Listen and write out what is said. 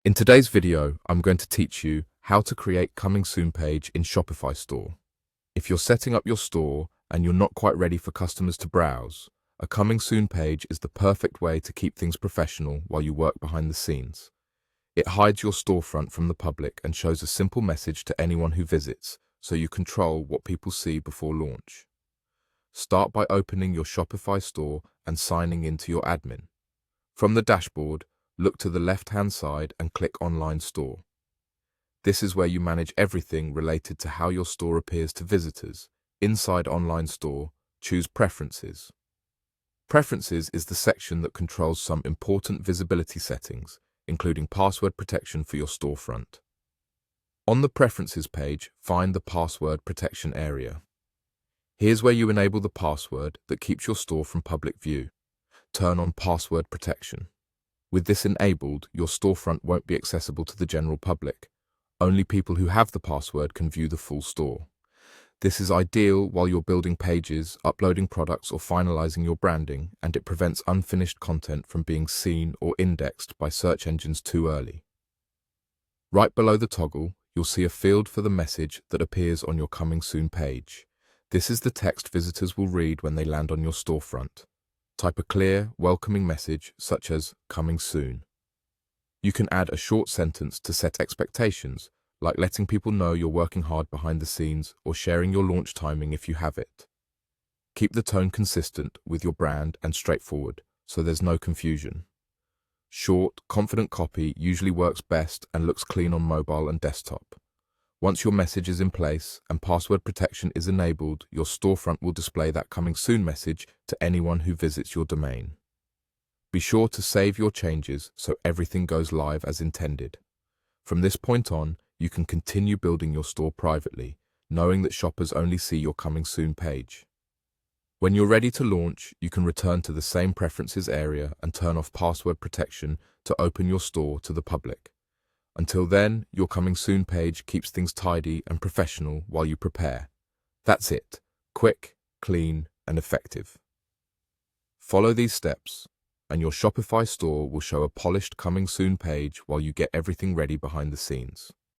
In today's video, I'm going to teach you how to create Coming Soon page in Shopify Store. If you're setting up your store and you're not quite ready for customers to browse, a Coming Soon page is the perfect way to keep things professional while you work behind the scenes. It hides your storefront from the public and shows a simple message to anyone who visits, so you control what people see before launch. Start by opening your Shopify store and signing into your admin. From the dashboard, look to the left-hand side and click Online Store. This is where you manage everything related to how your store appears to visitors. Inside Online Store, choose Preferences. Preferences is the section that controls some important visibility settings, including password protection for your storefront. On the Preferences page, find the Password Protection area. Here's where you enable the password that keeps your store from public view. Turn on Password Protection. With this enabled, your storefront won't be accessible to the general public. Only people who have the password can view the full store. This is ideal while you're building pages, uploading products, or finalizing your branding, and it prevents unfinished content from being seen or indexed by search engines too early. Right below the toggle, you'll see a field for the message that appears on your Coming Soon page. This is the text visitors will read when they land on your storefront. Type a clear, welcoming message such as "Coming Soon." You can add a short sentence to set expectations, like letting people know you're working hard behind the scenes or sharing your launch timing if you have it. Keep the tone consistent with your brand and straightforward, so there's no confusion. Short, confident copy usually works best and looks clean on mobile and desktop. Once your message is in place and password protection is enabled, your storefront will display that Coming Soon message to anyone who visits your domain. Be sure to save your changes so everything goes live as intended. From this point on, you can continue building your store privately, knowing that shoppers only see your Coming Soon page. When you're ready to launch, you can return to the same Preferences area and turn off password protection to open your store to the public. Until then, your Coming Soon page keeps things tidy and professional while you prepare. That's it. Quick, clean, and effective. Follow these steps, and your Shopify store will show a polished Coming Soon page while you get everything ready behind the scenes.